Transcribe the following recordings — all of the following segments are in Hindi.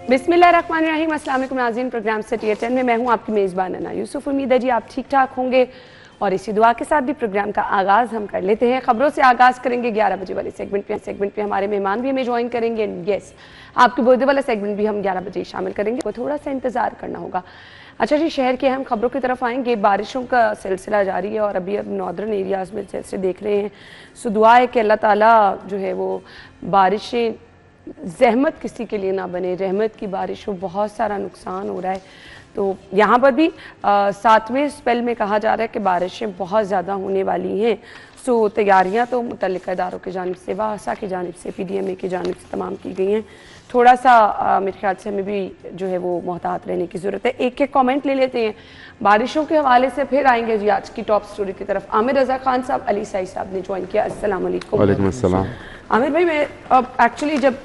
बिस्मिल्लाहिर्रहमानिर्रहीम। अस्सलाम वालेकुम नाज़रीन, प्रोग्राम सिटी 10 में मैं हूं आपकी मेज़बान अना यूसुफ। उम्मीद है जी आप ठीक ठाक होंगे और इसी दुआ के साथ भी प्रोग्राम का आगाज़ हम कर लेते हैं। खबरों से आगाज़ करेंगे 11 बजे वाले सेगमेंट पे हमारे मेहमान भी हमें ज्वाइन करेंगे। यस, आपकी बर्थडे वाला सेगमेंट भी हम 11 बजे शामिल करेंगे, तो थोड़ा सा इंतज़ार करना होगा। अच्छा जी, शहर की अहम खबरों की तरफ आएंगे। बारिशों का सिलसिला जारी है और अभी अब नॉर्दर्न एरियाज़ में जैसे देख रहे हैं, सो दुआ है कि अल्लाह ताला जो है वो बारिशें ज़हमत किसी के लिए ना बने, रहमत की बारिश हो। बहुत सारा नुकसान हो रहा है, तो यहाँ पर भी 7वें स्पेल में कहा जा रहा है कि बारिशें बहुत ज़्यादा होने वाली हैं। सो तैयारियाँ तो मुतल्लिक़ इदारों की जानिब से, वासा की जानिब से, PDMA की जानिब से तमाम की गई हैं। थोड़ा सा मेरे ख्याल से हमें भी जो है वो मोहतात रहने की ज़रूरत है। एक एक कमेंट ले लेते हैं बारिशों के हवाले से, फिर आएंगे जी आज की टॉप स्टोरी की तरफ। आमिर रज़ा खान साहब, अली सईद साहब ने ज्वाइन किया। अस्सलाम वालेकुम। वालेकुम अस्सलाम। आमिर भाई, मैं अब एक्चुअली जब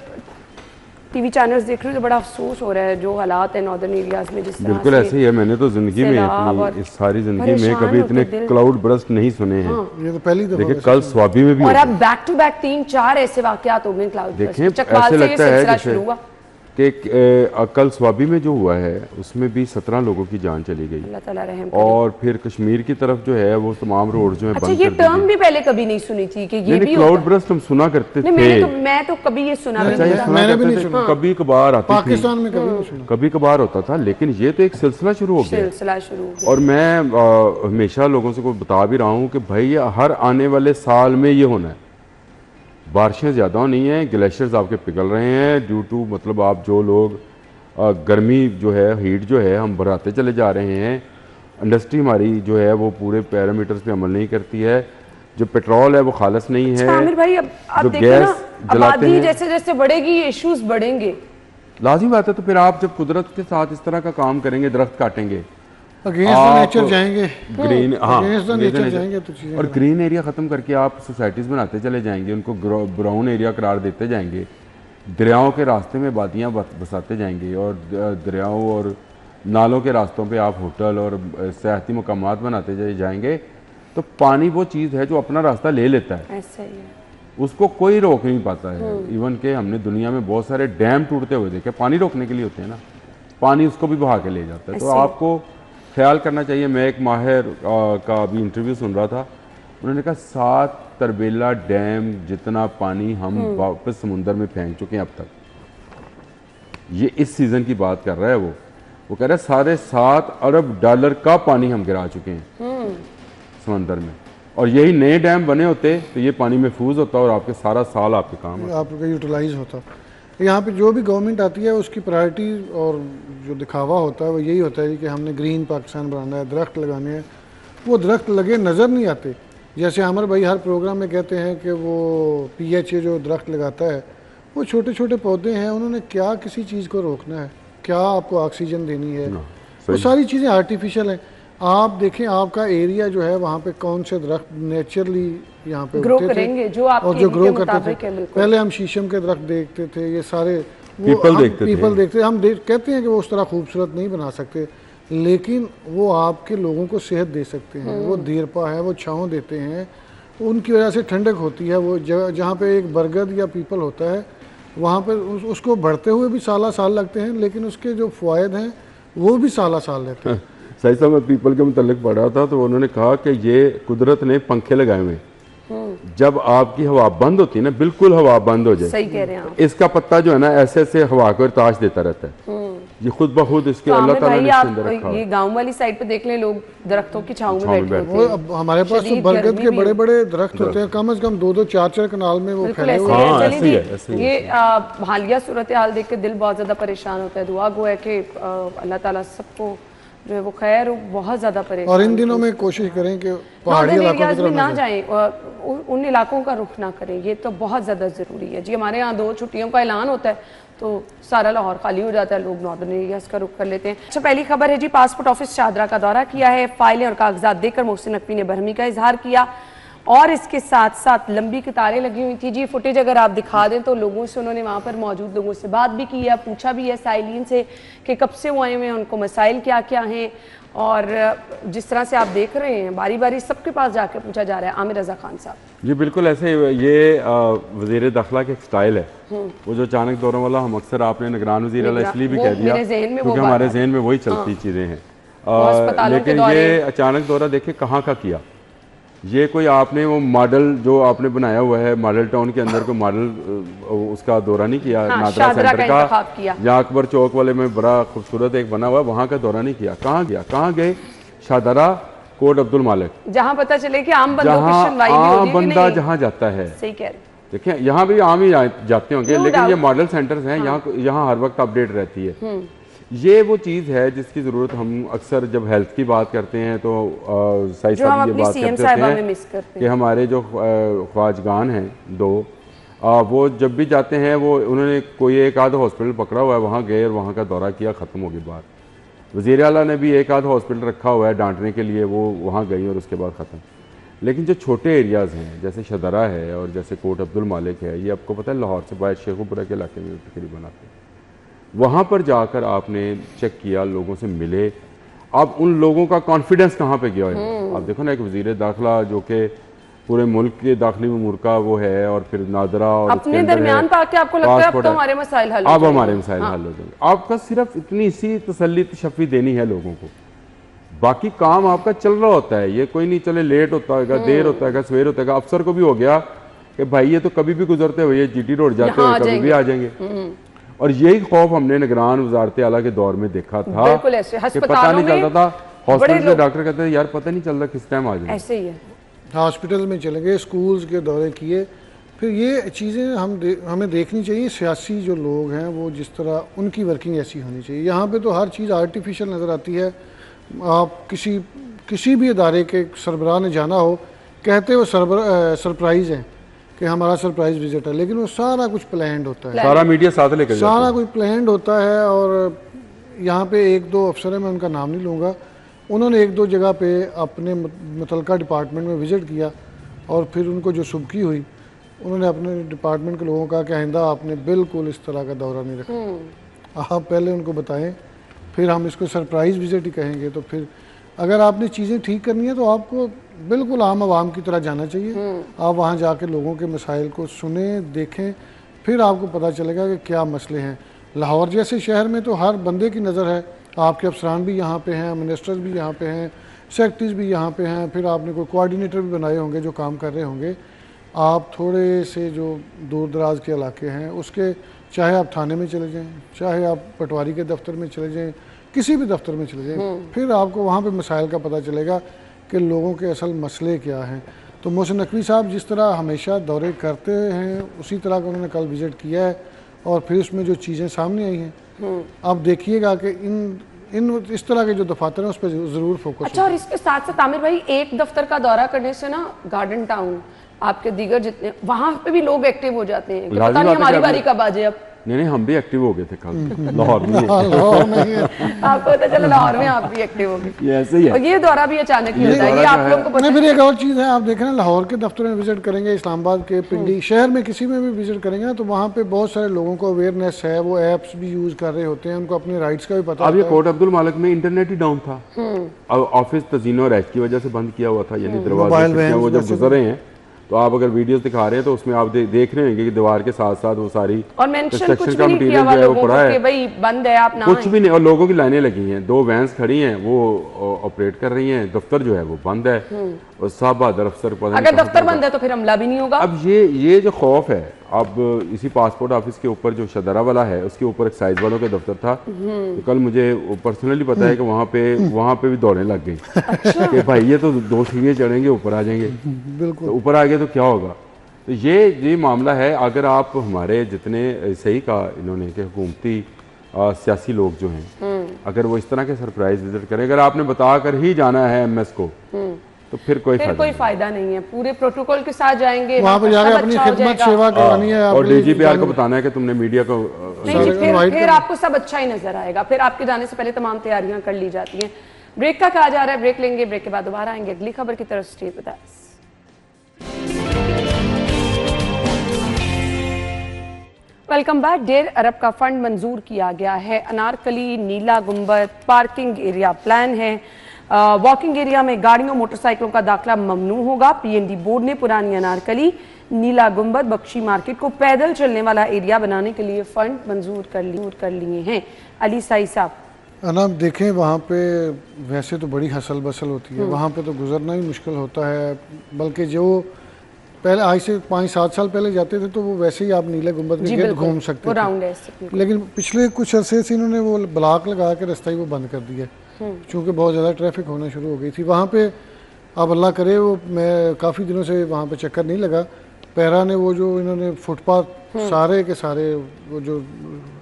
टीवी चैनल्स देख रही हूँ तो बड़ा अफसोस हो रहा है जो हालात है नॉर्दर्न एरियाज में। जिस तरह बिल्कुल ऐसे ही है। मैंने तो जिंदगी में अपनी इस सारी जिंदगी में कभी इतने क्लाउड बर्स्ट नहीं सुने हैं। ये तो पहली दफा। देखिए कल स्वाबी में भी, और अब बैक टू बैक 3-4 ऐसे वाकयात हो गए क्लाउड बर्स्ट। देखें ऐसे लगता है जैसे कि कल स्वाबी में जो हुआ है उसमें भी 17 लोगों की जान चली गई। अल्लाह ताला रहम करे। और फिर कश्मीर की तरफ जो है वो तमाम रोड जो है अच्छा, बंद ये कर टर्म भी पहले कभी नहीं सुनी थी कि ये भी क्लाउड बर्स्ट हम सुना करते थे। मैं तो कभी ये सुना अच्छा, ये सुना मैंने भी नहीं करते थे, सुना। कभी कभार आती थी, पाकिस्तान में कभी नहीं सुना, कभी कभार होता था, लेकिन ये तो एक सिलसिला शुरू हो गया। और मैं हमेशा लोगों से बता भी रहा हूँ कि भाई ये हर आने वाले साल में ये होना है। बारिशें ज़्यादा होनी है, ग्लेशियर्स आपके पिघल रहे हैं ड्यू टू, मतलब आप जो लोग गर्मी जो है, हीट जो है, हम बढ़ाते चले जा रहे हैं। इंडस्ट्री हमारी जो है वो पूरे पैरामीटर्स पे अमल नहीं करती है। जो पेट्रोल है वो खालस नहीं है। आमिर भाई, अब आप देखिए ना, आबादी जैसे जैसे बढ़ेगी इश्यूज बढ़ेंगे, लाजिम बात है। तो फिर आप जब कुदरत के साथ इस तरह का काम करेंगे, दरख्त काटेंगे, नेचर जाएंगे, ग्रीन, नेचर जाएंगे, तो और ग्रीन एरिया ख़त्म करके आप सोसाइटीज़ बनाते चले जाएंगे, उनको ब्राउन एरिया करार देते जाएंगे, दरियाओं के रास्ते में वादियाँ बसाते जाएंगे, और दरियाओं और नालों के रास्तों पे आप होटल और सियाहती मकामात बनाते जाएंगे, तो पानी वो चीज़ है जो अपना रास्ता ले लेता है। ऐसा ही है, उसको कोई रोक नहीं पाता है। इवन के हमने दुनिया में बहुत सारे डैम टूटते हुए देखे, पानी रोकने के लिए होते हैं ना, पानी उसको भी बहा के ले जाता है। तो आपको ख्याल करना चाहिए। मैं एक माहिर का अभी इंटरव्यू सुन रहा था, उन्होंने कहा 7 तरबेला डैम जितना पानी हम वापस समुंदर में फेंक चुके हैं अब तक। ये इस सीज़न की बात कर रहा है। वो कह रहा है $7.5 अरब का पानी हम गिरा चुके हैं समंदर में, और यही नए डैम बने होते तो ये पानी महफूज होता और आपके सारा साल आपके काम आपका यूटिलाइज होता। यहाँ पे जो भी गवर्नमेंट आती है उसकी प्रायोरिटी और जो दिखावा होता है वो यही होता है कि हमने ग्रीन पाकिस्तान बनाना है, दरख्त लगाने हैं। वो दरख्त लगे नज़र नहीं आते। जैसे अमर भाई हर प्रोग्राम में कहते हैं कि वो PHA जो दरख्त लगाता है, वो छोटे छोटे पौधे हैं, उन्होंने क्या किसी चीज़ को रोकना है, क्या आपको ऑक्सीजन देनी है, वो सारी चीज़ें आर्टिफिशियल हैं। आप देखें आपका एरिया जो है वहाँ पे कौन से दरख्त नेचुरली यहाँ पे ग्रो करेंगे, जो और जो ग्रो करते थे। पहले हम शीशम के दरख्त देखते थे, ये सारे पीपल देखते थे। हम कहते हैं कि वो उस तरह खूबसूरत नहीं बना सकते, लेकिन वो आपके लोगों को सेहत दे सकते हैं। वो देरपा है, वो छाँव देते हैं, उनकी वजह से ठंडक होती है। वो जहाँ पे एक बरगद या पीपल होता है वहाँ पर उसको बढ़ते हुए भी साल लगते हैं, लेकिन उसके जो फ़वायद हैं वो भी साल लेते हैं। सही साहब, मैं पीपल के मुतल्लिक पढ़ा था तो उन्होंने कहा कि ये कुदरत ने पंखे लगाए हुए, जब आपकी हवा बंद होती है ना, बिल्कुल हवा बंद हो जाए, सही कह रहे हैं आप, इसका पत्ता जो है ना ऐसे ऐसे हवा को ताश देता रहता है। ये खुद ब खुद इसके अल्लाह ताला ने इसके अंदर रखा है। ये गांव वाली साइड पे देख लें, लोग दरख्तों की छांव में बैठे होते हैं। अब हमारे पास तो बरगद के बड़े बड़े दरख्त होते हैं, कम से कम 2-2, 4-4 कनाल में वो फैले हुए हैं। ये हालिया सूरत हाल देख के दिल बहुत ज्यादा परेशान होता है। दुआ गो है कि अल्लाह ताला सबको जो है वो खैर, बहुत ज़्यादा परेशान। और इन दिनों में कोशिश करें कि पहाड़ी इलाकों की तरफ ना जाएं और उन इलाकों का रुख ना करें, ये तो बहुत ज़्यादा ज़रूरी है जी। हमारे यहाँ 2 छुट्टियों का ऐलान होता है तो सारा लाहौर खाली हो जाता है, लोग नॉर्दर्न एरियाज़ का रुख कर लेते हैं। अच्छा, पहली खबर है जी, पासपोर्ट ऑफिस शाहदरा का दौरा किया है, फाइलें और कागजात देकर मोहसिन नकवी ने बरहमी का इजहार किया। और इसके साथ साथ लंबी कतारें लगी हुई थी। जी फुटेज अगर आप दिखा दें तो लोगों से, उन्होंने वहाँ पर मौजूद लोगों से बात भी की है, पूछा भी है साइलिन से कि कब से वो आए हुए हैं, उनको मसाइल क्या क्या हैं। और जिस तरह से आप देख रहे हैं बारी बारी सबके पास जाकर पूछा जा रहा है। आमिर रजा खान साहब जी बिल्कुल ऐसे, ये वज़ीर दाखिला की एक स्टाइल है, वो जो अचानक दौरों वाला, हम अक्सर आपने निगरान वज़ीर वाला इसलिए भी कह दिया क्योंकि हमारे जहन में वही चलती चीज़ें हैं। लेकिन ये अचानक दौरा देखे कहाँ का किया, ये कोई आपने वो मॉडल जो आपने बनाया हुआ है मॉडल टाउन के अंदर को मॉडल उसका दौरा नहीं किया, नादरा सेंटर का या अकबर चौक वाले में बड़ा खूबसूरत एक बना हुआ है वहाँ का दौरा नहीं किया। कहाँ गया, कहाँ गए? शाहदरा, कोट अब्दुल मालिक, जहाँ पता चले कि आम बंदा जहाँ जाता है। सही कह रहे हैं, देखिए यहाँ भी आम ही जाते होंगे, लेकिन ये मॉडल सेंटर्स हैं, यहाँ हर वक्त अपडेट रहती है। ये वो चीज़ है जिसकी ज़रूरत हम अक्सर जब हेल्थ की बात करते हैं तो साइड साहब ये बात करते हैं कि हमारे जो ख्वाजगान हैं दो, वो जब भी जाते हैं वो उन्होंने कोई एक आध हॉस्पिटल पकड़ा हुआ है, वहाँ गए और वहाँ का दौरा किया, ख़त्म हो गई बात। वज़ीर आला ने भी एक आध हॉस्पिटल रखा हुआ है डांटने के लिए, वो वहाँ गई और उसके बाद ख़त्म। लेकिन जो छोटे एरियाज़ हैं जैसे शदरा है और जैसे कोट अब्दुल मालिक है, ये आपको पता है लाहौर से बाहर शेखुपुरा के इलाके में तकरीबन आते हैं, वहाँ पर जाकर आपने चेक किया, लोगों से मिले, अब उन लोगों का कॉन्फिडेंस कहाँ पे गया है। आप देखो ना, एक वज़ीर दाखिला जो कि पूरे मुल्क के दाखिली उमूर का वो है, और फिर नादरा और अपने दरमियान पाके आपको लगता है अब तो हमारे मसाइल हल हो जाएंगे, अब हमारे मसाइल हल हो जाएंगे। आपका सिर्फ इतनी सी तसल्ली तशफ़ी देनी है लोगों को, बाकी काम आपका चल रहा होता है। ये कोई नहीं चले लेट होता है, देर होता है, सवेर होता है। अफसर को भी हो गया कि भाई ये तो कभी भी गुजरते हुए जीटी रोड जाते हुए कभी भी आ जाएंगे। और यही खौफ हमने निगरान वजारत आला के दौर में देखा था कि पता नहीं चलता था, हॉस्पिटल से डॉक्टर कहते हैं यार पता नहीं चलता किस टाइम आ जाए। ऐसे ही है, हॉस्पिटल में चले गए, स्कूल्स के दौरे किए। फिर ये चीज़ें हमें देखनी चाहिए, सियासी जो लोग हैं वो जिस तरह उनकी वर्किंग ऐसी होनी चाहिए। यहाँ पे तो हर चीज़ आर्टिफिशियल नज़र आती है। आप किसी भी इदारे के सरबराह ने जाना हो, कहते वो सरप्राइज़ हैं कि हमारा सरप्राइज विजिट है, लेकिन वो सारा कुछ प्लान्ड होता है, सारा मीडिया साथ लेकर सारा कुछ प्लान्ड होता है। और यहाँ पे एक दो अफसर हैं, मैं उनका नाम नहीं लूँगा, उन्होंने एक दो जगह पे अपने मुतलका डिपार्टमेंट में विज़िट किया और फिर उनको जो सुबकी हुई, उन्होंने अपने डिपार्टमेंट के लोगों का कि आइंदा आपने बिल्कुल इस तरह का दौरा नहीं रखा, आप पहले उनको बताएं, फिर हम इसको सरप्राइज़ विजिट ही कहेंगे। तो फिर अगर आपने चीज़ें ठीक करनी है तो आपको बिल्कुल आम आवाम की तरह जाना चाहिए। आप वहाँ जाके लोगों के मसाइल को सुने, देखें, फिर आपको पता चलेगा कि क्या मसले हैं। लाहौर जैसे शहर में तो हर बंदे की नज़र है, आपके अफसरान भी यहाँ पे हैं, मिनिस्टर्स भी यहाँ पे हैं, सेक्रेटरीज भी यहाँ पे हैं, फिर आपने कोई कोऑर्डिनेटर भी बनाए होंगे जो काम कर रहे होंगे। आप थोड़े से जो दूर दराज के इलाके हैं उसके, चाहे आप थाने में चले जाएँ, चाहे आप पटवारी के दफ्तर में चले जाएँ, किसी भी दफ्तर में चले जाएँ, फिर आपको वहाँ पे मसाइल का पता चलेगा कि लोगों के असल मसले क्या हैं। तो मोहसिन नकवी साहब जिस तरह हमेशा दौरे करते हैं उसी तरह का उन्होंने कल विज़िट किया है, और फिर उसमें जो चीज़ें सामने आई हैं आप देखिएगा कि इन इस तरह के जो दफातर हैं उस पर ज़रूर फोकस। अच्छा, और इसके साथ साथ आमिर भाई, एक दफ्तर का दौरा करने से ना गार्डन टाउन आपके दीगर जितने वहाँ पे भी लोग एक्टिव हो जाते हैं कि पता नहीं हमारी बारी कब आ जाए। अब नहीं, हम भी एक्टिव हो गए थे कल लाहौर में। आपको पता चला लाहौर में आप भी एक्टिव हो गए। ये ऐसे ही है, और ये दौरा भी अचानक ही होता है, ये आप लोगों को पता है। फिर एक और चीज़ है, आप देख रहे हैं लाहौर के दफ्तर में विजिट करेंगे, इस्लामाबाद के, पिंडी शहर में किसी में भी विजिट करेंगे ना, तो वहाँ पे बहुत सारे लोगों को अवेयरनेस है, वो ऐप्स भी यूज़ कर रहे होते हैं, उनको अपने राइट्स का भी पता। अब ये कोट अब्दुल मालिक में इंटरनेट ही डाउन था, ऑफिस तजीनो और की वजह से बंद किया हुआ था, यानी दरवाजे वो जब गुजर रहे हैं तो आप अगर वीडियोस दिखा रहे हैं तो उसमें आप देख रहे होंगे कि दीवार के साथ साथ वो सारी और मेंशन कुछ भी नहीं किया हुआ लोगों को कि भाई बंद है, आप ना कुछ भी नहीं। और लोगों की लाइनें लगी हैं, 2 वैन्स खड़ी हैं, वो ऑपरेट कर रही हैं, दफ्तर जो है वो बंद है, और साहब बहादुर अफसर अगर दफ्तर बंद है तो फिर हमला भी नहीं होगा। अब ये जो खौफ है, अब इसी पासपोर्ट ऑफिस के ऊपर जो शदरा वाला है उसके ऊपर एक्साइज वालों का दफ्तर था, तो कल मुझे पर्सनली पता है कि वहाँ पे भी दौड़ने लग गई कि भाई ये तो 2 सीढ़ियाँ चढ़ेंगे ऊपर आ जाएंगे, बिल्कुल तो ऊपर आ गए तो क्या होगा। तो ये मामला है। अगर आप हमारे जितने सही कहा इन्होंने कि हुकूमती सियासी लोग जो हैं, अगर वो इस तरह के सरप्राइज विजिट करें, अगर आपने बता कर ही जाना है एमएस को, तो फिर कोई फायदा नहीं है। पूरे प्रोटोकॉल के साथ जाएंगे, वहाँ पर जाकर अपनी खिदमत सेवा करनी है, और डीजीपीआर को बताना है कि तुमने मीडिया को फिर आपको सब अच्छा ही नजर आएगा। फिर आपके जाने से पहले तमाम तैयारियां कर ली जाती हैं। ब्रेक का कहा जा रहा है, ब्रेक लेंगे, ब्रेक के बाद दोबारा आएंगे अगली खबर की तरफ। Stay with us. Welcome back. 1.5 अरब का फंड मंजूर किया गया है। अनारकली, नीला गुंबद पार्किंग एरिया प्लान है। वॉकिंग एरिया में गाड़ियों मोटरसाइकिलों का दाखिला ममनू होगा। पीएनडी बोर्ड ने पुरानी अनारकली, नीला गुंबद, बख्शी मार्केट को पैदल चलने वाला एरिया बनाने के लिए फंड मंजूर कर लिए हैं। अली साई साहब, अना देखें वहाँ पे वैसे तो बड़ी हसल बसल होती है, वहाँ पे तो गुजरना ही मुश्किल होता है। बल्कि जो पहले आज से 5-7 साल पहले जाते थे तो वो वैसे ही आप नीले गुंबद के गिर्द घूम सकते वो थे, राउंड है इससे। लेकिन पिछले कुछ अरसे से इन्होंने वो ब्लॉक लगा के रास्ता ही वो बंद कर दिया, क्योंकि बहुत ज़्यादा ट्रैफिक होना शुरू हो गई थी वहाँ पे। अब अल्लाह करे वो, मैं काफ़ी दिनों से वहाँ पे चक्कर नहीं लगा। पैरा ने वो जो इन्होंने फुटपाथ सारे के सारे वो जो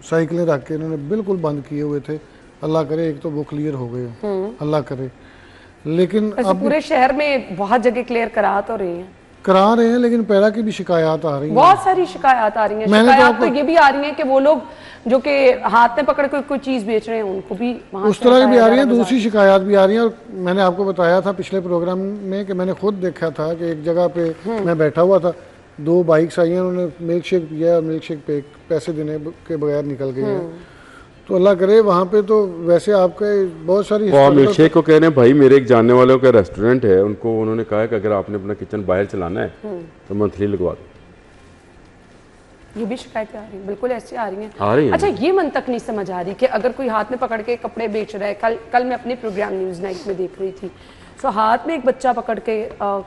साइकिलें रख के इन्होंने बिल्कुल बंद किए हुए थे। अल्लाह करे एक तो वो क्लियर हो गए, अल्लाह करे। लेकिन अब पूरे शहर में बहुत जगह क्लियर करा तो रहे हैं, लेकिन पैरा की भी शिकायत आ रही है, बहुत सारी शिकायत आ रही हैं। शिकायत तो ये भी आ रही है कि वो लोग जो कि हाथ में पकड़ के कोई चीज बेच रहे हैं उनको भी उस तरह की भी आ रही है। दूसरी शिकायत भी आ रही है, और मैंने आपको बताया था पिछले प्रोग्राम में कि मैंने खुद देखा था कि एक जगह पे मैं बैठा हुआ था, 2 बाइक्स आई हैं, उन्होंने मिल्क शेक पिया, मिल्क शेक पे पैसे देने के बगैर निकल गए हैं। तो अल्लाह करे वहाँ पे तो वैसे आपके बहुत सारी मिल्क शेक को कह रहे हैं भाई, मेरे एक जानने वालों का रेस्टोरेंट है, उनको उन्होंने कहा है कि अगर आपने अपना किचन बाहर चलाना है तो मंथली लगवा दो। ये भी शिकायतें आ रही हैं, बिल्कुल ऐसी आ रही हैं। अच्छा, ये मन तक नहीं समझ आ रही कि अगर कोई हाथ में पकड़ के कपड़े बेच रहा है। कल मैं अपने प्रोग्राम न्यूज़ नाइट में देख रही थी, सो हाथ में एक बच्चा पकड़ के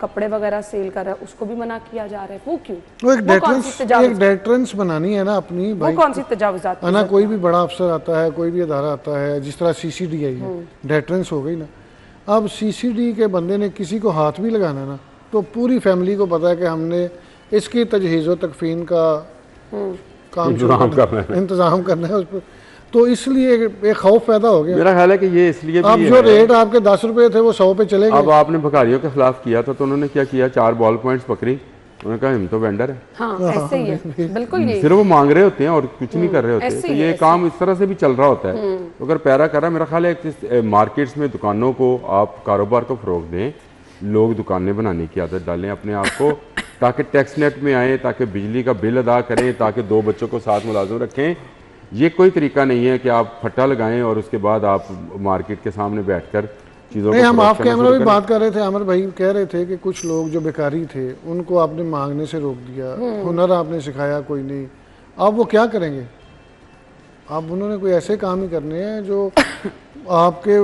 कपड़े वगैरह सेल कर रहा है, उसको भी मना किया जा रहा है। वो क्यों? वो एक डेटरेंस बनानी है ना अपनी। वो कौन सी तजावुज़ात? ना कोई भी बड़ा अफसर आता है, कोई भी अदारा आता है, जिस तरह सीसीडी आई है, डेटरेंस हो गई ना। अब सीसीडी के बंदे ने किसी को हाथ भी लगाना ना, तो पूरी फैमिली को पता है कि हमने इसकी तजहीज़ तकफीन का काम इंतजाम करना है उस पर। तो इसलिए एक खौफ पैदा हो गया। मेरा ख्याल है कि ये इसलिए अब जो रेट आपके 10 रुपए थे वो 100 पे चले गए। अब आपने भिखारियों के खिलाफ किया था तो उन्होंने क्या किया, 4 बॉल पॉइंट्स पकड़ी, उन्होंने कहा हम तो वेंडर है। हाँ, ऐसे ही है, बिल्कुल ये सिर्फ वो मांग रहे होते हैं और कुछ नहीं कर रहे होते। तो ये काम इस तरह से भी चल रहा होता है। तो अगर पैरा कर रहा है, मेरा ख्याल है मार्केट्स में दुकानों को आप कारोबार को फरोग दें, लोग दुकानें बनाने की आदत डालें अपने आप को, ताकि टैक्स नेट में आए, ताकि बिजली का बिल अदा करें, ताकि 2 बच्चों को साथ मुलाजिम रखें। ये कोई तरीका नहीं है कि आप फट्टा लगाएं और उसके बाद आप मार्केट के सामने बैठकर चीज़ों को। हम ऑफ कैमरा भी बात कर रहे थे, आमिर भाई कह रहे थे कि कुछ लोग जो बेकारी थे उनको आपने मांगने से रोक दिया, हुनर आपने सिखाया कोई नहीं, अब वो क्या करेंगे? अब उन्होंने कोई ऐसे काम ही करने हैं जो आपके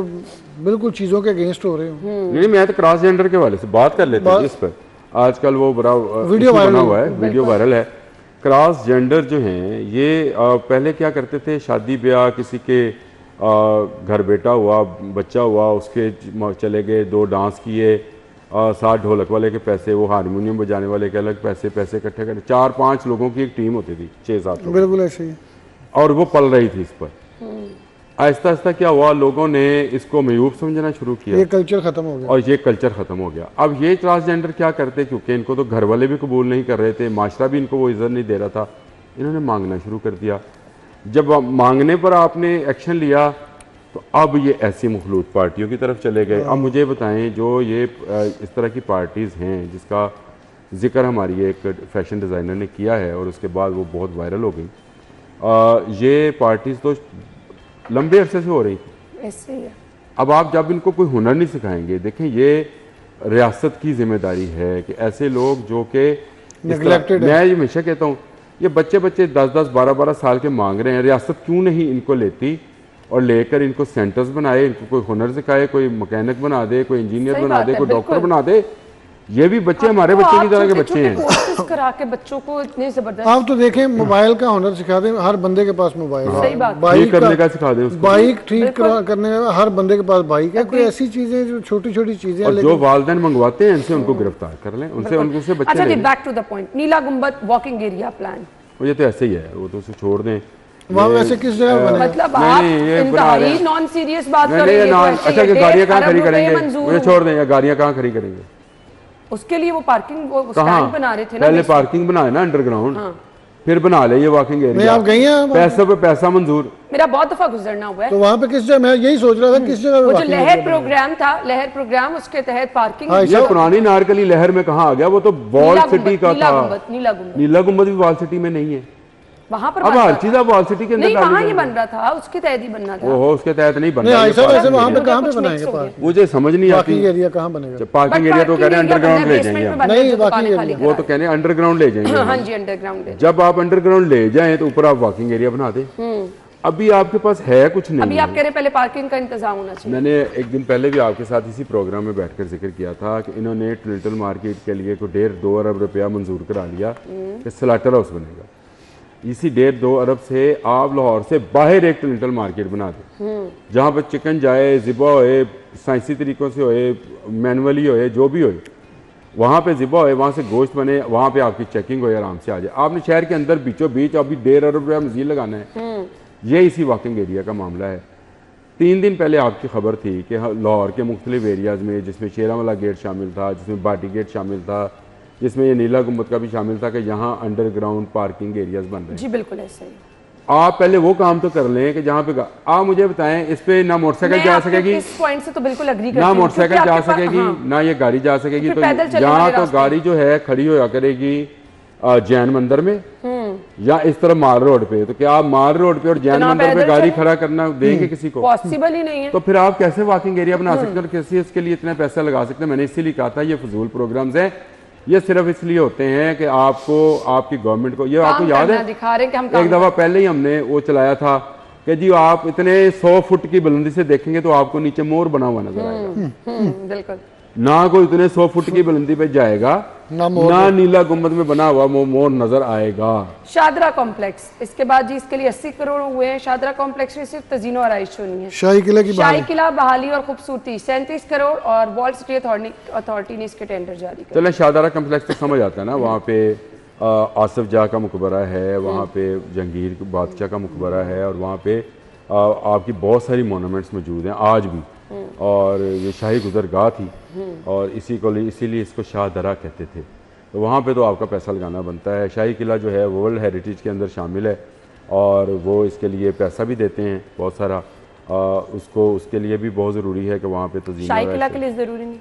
बिल्कुल चीज़ों के अगेंस्ट हो रहे हो। नहीं, मैं तो क्रॉस जेंडर के वाले से बात कर लेते हैं, इस पर आजकल वो बड़ा वीडियो बना हुआ है, वीडियो वायरल है। क्रॉस जेंडर जो हैं ये पहले क्या करते थे, शादी ब्याह किसी के घर बेटा हुआ, बच्चा हुआ, उसके चले गए, 2 डांस किए, 7 ढोलक वाले के पैसे, वो हारमोनियम बजाने वाले के अलग पैसे इकट्ठे करते, 4-5 लोगों की एक टीम होती थी, 6-7 लोग, बिल्कुल ऐसे ही, और वो पल रही थी इस पर। आहिस्ता आहिस्ता क्या हुआ, लोगों ने इसको मयूब समझना शुरू किया, ये कल्चर खत्म हो गया, और ये कल्चर खत्म हो गया। अब ये ट्रांसजेंडर क्या करते, क्योंकि इनको तो घर वाले भी कबूल नहीं कर रहे थे, माशरा भी इनको वो इज्जत नहीं दे रहा था, इन्होंने मांगना शुरू कर दिया। जब मांगने पर आपने एक्शन लिया तो अब ये ऐसी मखलूत पार्टियों की तरफ चले गए। अब मुझे बताएं, जो ये इस तरह की पार्टीज़ हैं जिसका जिक्र हमारी एक फैशन डिज़ाइनर ने किया है और उसके बाद वो बहुत वायरल हो गई, ये पार्टीज़ तो लंबे अरसे से हो रही थी, ऐसे ही है। अब आप जब इनको कोई हुनर नहीं सिखाएंगे, देखें ये रियासत की जिम्मेदारी है कि ऐसे लोग जो कि मैं ये हमेशा कहता हूँ, ये बच्चे 10-10, 12-12 साल के मांग रहे हैं, रियासत क्यों नहीं इनको लेती और लेकर इनको सेंटर्स बनाए, इनको कोई हुनर सिखाए, कोई मैकेनिक बना दे, कोई इंजीनियर बना दे, कोई डॉक्टर बना दे। ये भी बच्चे हमारे बच्चे की तरह के बच्चे हैं। करा के बच्चों को इतने जबरदस्त, आप तो देखें मोबाइल का हुनर सिखा दें, हर बंदे के पास मोबाइल है, बाइक करने का सिखा दें, बाइक ठीक करने का हर बंदे के पास बाइक है। कोई ऐसी चीजें जो छोटी-छोटी चीजें हैं, जो वालिदैन मंगवाते हैं इनसे उनको गिरफ्तार कर लें, उनसे बच्चे। अच्छा, बैक टू द पॉइंट, नीला गुंबद वॉकिंग एरिया प्लान, ये तो ऐसे ही है, वो तो उसे छोड़ दें। वहाँ वैसे किस जगह बने? मतलब आप इंतहाई नॉन सीरियस बात कर रहे हैं। अच्छा, गाड़ियाँ कहाँ खड़ी करेंगे, मुझे छोड़ दें, या गाड़ियाँ कहाँ खड़ी करेंगे? उसके लिए वो पार्किंग स्टैंड बना रहे थे ना, पहले पार्किंग बनाए ना अंडरग्राउंड, फिर बना ले ये वॉकिंग एरिया। आप गई हैं? पैसों पे पैसा मंजूर, मेरा बहुत दफा गुजरना हुआ है। तो वहाँ पे किस जगह, मैं यही सोच रहा था किस जगह वो जो लहर प्रोग्राम था, लहर प्रोग्राम, उसके तहत पार्किंग। ये पुरानी नारकली लहर में कहाँ आ गया? वो तो वॉल सिटी का था। नीला गुंबद भी वॉल सिटी में नहीं है। वहाँ पर अब हर चीज अब वॉल सिटी के अंदर नहीं, वहाँ ये बन रहा था, उसके तहत ही बनना था। ओहो, उसके तहत नहीं बन नहीं रहा ऐसा वैसे वहाँ पे कहाँ पे कुछ बनाएंगे mix हो पार्किंग? मुझे समझ नहीं आती। पार्किंग एरिया कहाँ बनेगा? पार्किंग एरिया तो कह रहे हैं अंडरग्राउंड ले जाएंगे हम। नहीं, walking area। वो तो कह रहे हैं अंडरग्राउंड ले जाएंगे हाँ हम। जी, अंडरग्राउंड। जब आप अंडरग्राउंड ले जाएं तो ऊपर आप वॉकिंग एरिया बना दें। अभी आपके पास है कुछ नहीं अभी है। आप कह रहे हैं पहले पार्किंग का इंतजाम होना चाहिए। मैंने एक दिन पहले भी आपके साथ इसी प्रोग्राम में बैठकर जिक्र किया था कि इन्होंने ट्रिलिटल मार्केट के लिए कोई 1.5-2 अरब रुपया मंजूर करा लिया कि स्लाटर हाउस बनेगा। इसी 1.5-2 अरब से आप लाहौर से बाहर एक ट्रिलिटल मार्केट बना दें, जहाँ पर चिकन जाए, ज़िबा होए, साइंसी तरीक़ों से होए, मैनुअली होए, जो भी होए, वहाँ पे ज़िबा होए, वहाँ से गोश्त बने, वहाँ पे आपकी चेकिंग होए, आराम से आ जाए। आपने शहर के अंदर बीचों बीच अभी 1.5 अरब रुपया मज़ीद लगाना है। ये इसी वॉकिंग एरिया का मामला है। 3 दिन पहले आपकी खबर थी कि लाहौर के मुख्तलिफ एरियाज़ में, जिसमें शेरावाला गेट शामिल था, जिसमें बाटी गेट शामिल था, जिसमें ये नीला गुम्बद का भी शामिल था, कि यहाँ अंडरग्राउंड पार्किंग एरियाज बन रहे हैं। जी बिल्कुल ऐसा ही। आप पहले वो काम तो कर लें कि जहाँ पे आप मुझे बताएं, इस पे ना मोटरसाइकिल जा सकेगी, इस पॉइंट से तो बिल्कुल एग्री करती ना हूँ, मोटरसाइकिल क्योंकि जा आपके पास- सकेगी, हाँ। ना ये गाड़ी जा सकेगी। तो पैदल चलने यहाँ वाले तो रास्ते। गाड़ी जो है खड़ी होया करेगी जैन मंदिर में या इस तरह माल रोड पे। तो क्या आप माल रोड पे और जैन ना मंदिर पे पैदल गाड़ी चलें? खड़ा करना देंगे किसी को? पॉसिबल ही नहीं है। तो फिर आप कैसे वॉकिंग एरिया बना सकते हैं और कैसे इसके लिए इतना पैसा लगा सकते हैं? मैंने इसीलिए कहा था ये फजूल प्रोग्राम्स हैं, ये सिर्फ इसलिए होते हैं कि आपको, आपकी गवर्नमेंट को, ये आपको काम याद करना है दिखा रहे हैं कि हम एक काम दफा पहले ही हमने वो चलाया था कि जी आप इतने 100 फुट की बुलंदी से देखेंगे तो आपको नीचे मोर बना हुआ नजर आएगा। बिल्कुल। ना कोई इतने 100 फुट की बुलंदी पे जाएगा, ना नीला गुम्बद में बना हुआ मोर नजर आएगा। शादरा कॉम्प्लेक्स, इसके बाद जी इसके लिए 80 करोड़ हुए हैं। शादरा कॉम्प्लेक्स में सिर्फ तजीनो आराइश होनी है। शाही किले की शाही किला बहाली और खूबसूरती 37 करोड़ और वॉल सिटी अथॉरिटी ने इसके टेंडर जारी कर। चले शादारा कम्प्लेक्स तो समझ आता है ना, वहाँ पे आसिफ जा का मकबरा है, वहाँ पे जहांगीर बादशाह का मकबरा है, और वहाँ पे आपकी बहुत सारी मोनूमेंट्स मौजूद हैं आज भी। और ये शाही गुजरगाह थी और इसीलिए इसको शाहदरा कहते थे। तो वहाँ पे तो आपका पैसा लगाना बनता है। शाही किला जो है वर्ल्ड हेरिटेज के अंदर शामिल है और वो इसके लिए पैसा भी देते हैं बहुत सारा। उसके लिए भी बहुत ज़रूरी है कि वहाँ पे तो शाही किला के लिए ज़रूरी नहीं।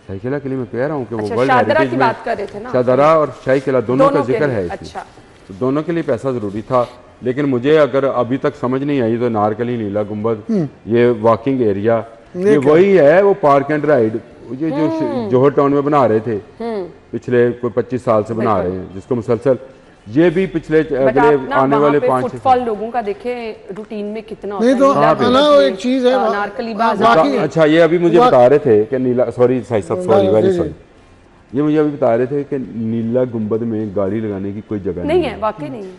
शाही किला के लिए मैं कह रहा हूँ कि वो अच्छा, वर्ल्ड शादरा हेरिटेज की में, बात कर रहे थे ना, शादरा और शाही किला दोनों का के जिक्र लिए। है इसमें। अच्छा। तो दोनों के लिए पैसा ज़रूरी था, लेकिन मुझे अगर अभी तक समझ नहीं आई तो नारकली, नीला गुम्बद, ये वॉकिंग एरिया, ये वही है वो पार्क एंड राइड ये जो जोहर टाउन में बना रहे थे पिछले कोई 25 साल से बना रहे हैं, जिसको मुसलसल ये भी पिछले अगले आने वाले 5-6 फुटफॉल लोगों का देखें रूटीन में कितना नहीं तो ना एक चीज है नारकली बाजार। अच्छा, ये अभी मुझे बता रहे थे कि नीला, सॉरी साई साहब, सॉरी वेरी सॉरी, ये मुझे अभी बता रहे थे कि नीला गुम्बद में गाड़ी लगाने की कोई जगह नहीं है, वाकई नहीं है।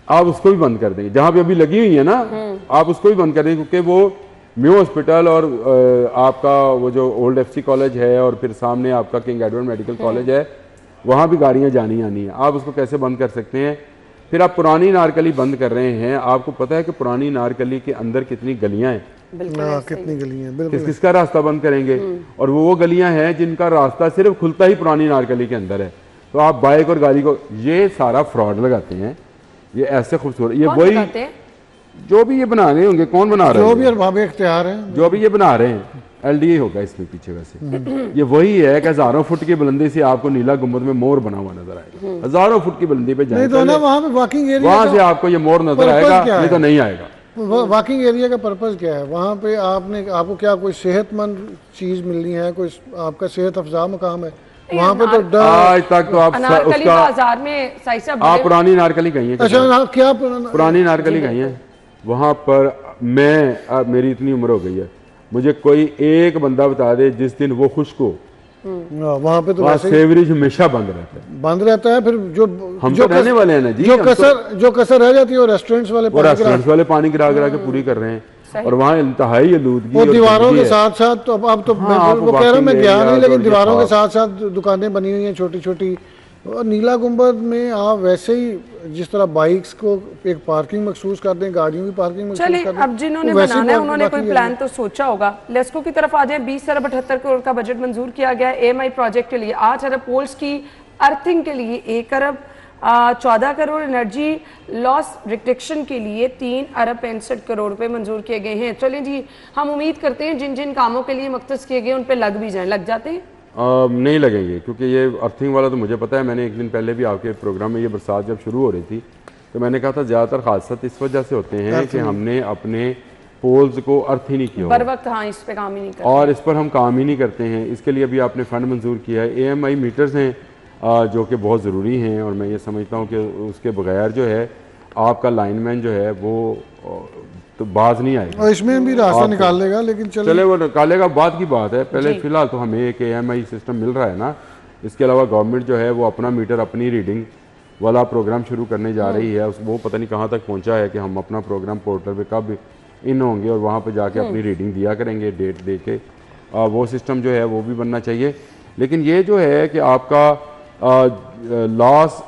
आप उसको भी बंद कर देंगे, जहाँ पे अभी लगी हुई है ना, आप उसको भी बंद कर देंगे, क्योंकि वो म्यू हॉस्पिटल और आपका वो जो ओल्ड FC कॉलेज है और फिर सामने आपका किंग एडवर्ड मेडिकल कॉलेज है, वहाँ भी गाड़ियाँ जानी आनी है। आप उसको कैसे बंद कर सकते हैं? फिर आप पुरानी नारकली बंद कर रहे हैं। आपको पता है कि पुरानी नारकली के अंदर कितनी गलियाँ हैं, कितनी गलियाँ, बिल्कुल किसका रास्ता बंद करेंगे? और वो गलियाँ हैं जिनका रास्ता सिर्फ खुलता ही पुरानी नारकली के अंदर है। तो आप बाइक और गाड़ी को, ये सारा फ्रॉड लगाते हैं, ये ऐसे खूबसूरत, ये वही जो भी ये बना रहे होंगे, कौन बना रहे हैं? जो भी अरबाब इख्तियार हैं, जो भी ये बना रहे हैं, LDA होगा इसमें पीछे वैसे। ये वही है कि हजारों फुट की बुलंदी से आपको नीला गुम्बद में मोर बना हुआ नजर आएगा। हजारों फुट की बुलंदी पे नहीं तो ना वहाँ पे वॉकिंग एरिया, वहां से आपको ये मोर नजर आएगा, नहीं तो नहीं आएगा। वॉकिंग एरिया का पर्पज क्या है? वहाँ पे आपको क्या कोई सेहतमंद चीज मिलनी है, कोई आपका सेहत अफजा मकाम है? वहाँ पे तो आज तक तो आप उसका बाजार में आप पुरानी नारकली गई है? अच्छा, क्या पुरानी नारकली गई है? वहाँ पर मेरी इतनी उम्र हो गई है, मुझे कोई एक बंदा बता दे जिस दिन वो खुश्क हो। वहाँ पे तो सेवरेज हमेशा बंद रहता है, बंद रहता है। फिर जो हम तो रहने वाले हैं ना जी, जो कसर रह जाती है वो रेस्टोरेंट्स वाले पानी गिरा के पूरी कर रहे हैं। और वहाँ इंतहाई आलूदगी, वो दीवारों के साथ साथ तो अब तो वो कह रहा हूँ मैं गया नहीं, लेकिन दीवारों के साथ साथ दुकानें बनी हुई हैं छोटी छोटी। और नीला गुम्बद में आप वैसे ही जिस तरह बाइक्स को एक पार्किंग महसूस करते हैं, गाड़ियों की पार्किंग महसूस करते हैं। अब जिन्होंने बनाना है उन्होंने कोई प्लान तो सोचा होगा। लेस्को की तरफ आ जाए, 20 अरब 78 करोड़ का बजट मंजूर किया गया AMI प्रोजेक्ट के लिए। 8 अरब पोल्स की अर्थिंग के लिए 1 अरब 14 करोड़, एनर्जी लॉस रिडक्शन के लिए 3 अरब 65 करोड़ रुपए मंजूर किए गए हैं। चलें जी, हम उम्मीद करते हैं जिन जिन कामों के लिए मख्तस किए गए उन पे लग भी जाएं। लग जाते हैं? नहीं लगेंगे, क्योंकि ये अर्थिंग वाला तो मुझे पता है। मैंने एक दिन पहले भी आपके प्रोग्राम में, ये बरसात जब शुरू हो रही थी तो मैंने कहा था ज़्यादातर हादसा इस वजह से होते हैं कि हमने अपने पोल्स को अर्थ ही नहीं किया बर वक्त, हाँ, इस पे काम ही नहीं करते और इस पर हम काम ही नहीं करते हैं। इसके लिए भी आपने फ़ंड मंजूर किया है। AMI मीटर्स हैं जो कि बहुत ज़रूरी हैं और मैं ये समझता हूँ कि उसके बगैर जो है आपका लाइनमैन जो है वो तो बाज नहीं आएगा। और इसमें भी रास्ता निकाल लेगा, लेकिन चले वो निकालेगा, बाद की बात है। पहले फ़िलहाल तो हमें एक AMI सिस्टम मिल रहा है ना। इसके अलावा गवर्नमेंट जो है वो अपना मीटर, अपनी रीडिंग वाला प्रोग्राम शुरू करने जा रही है। वो पता नहीं कहाँ तक पहुँचा है कि हम अपना प्रोग्राम पोर्टल पे कब इन होंगे और वहाँ पे जाके अपनी रीडिंग दिया करेंगे, डेट दे के। वो सिस्टम जो है वो भी बनना चाहिए। लेकिन ये जो है कि आपका लॉस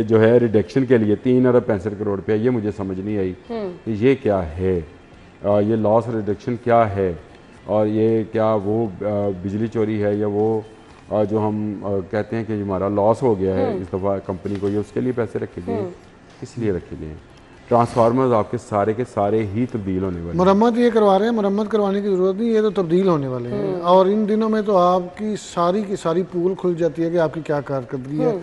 जो है रिडक्शन के लिए 3 अरब 65 करोड़ रुपया, ये मुझे समझ नहीं आई कि ये क्या है, ये लॉस रिडक्शन क्या है और ये क्या वो बिजली चोरी है या वो जो हम कहते हैं कि हमारा लॉस हो गया है इस दफ़ा कंपनी को, ये उसके लिए पैसे रखे गए, किस लिए रखे गए? ट्रांसफार्मर्स आपके सारे के सारे ही तब्दील होने वाले, मरम्मत ये करवा रहे हैं, मरम्मत करवाने की ज़रूरत नहीं, ये तो तब्दील होने वाले हैं। और इन दिनों में तो आपकी सारी की सारी पूल खुल जाती है कि आपकी क्या कारकर्दगी है।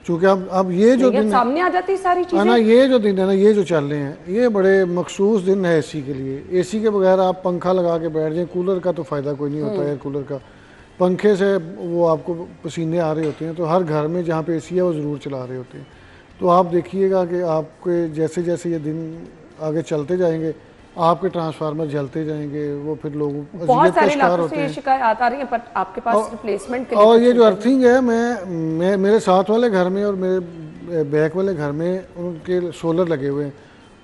चूँकि अब ये जो दिन सामने आ जाती है सारी चीजें ना, ये जो दिन है ना, ये जो चल रहे हैं, ये बड़े मखसूस दिन है AC के लिए। AC के बगैर आप पंखा लगा के बैठ जाएं, कूलर का तो फ़ायदा कोई नहीं होता, एयर कूलर का। पंखे से वो आपको पसीने आ रहे होते हैं, तो हर घर में जहाँ पे AC है वो ज़रूर चला रहे होते हैं। तो आप देखिएगा कि आपके जैसे जैसे ये दिन आगे चलते जाएंगे, आपके ट्रांसफार्मर जलते जाएंगे, वो फिर लोग बहुत सारे इलाकों से ये शिकायत आ रही है, पर आपके पास रिप्लेसमेंट के लिए और ये जो अर्थिंग है, मैं मेरे साथ वाले घर में और मेरे बैक वाले घर में उनके सोलर लगे हुए हैं,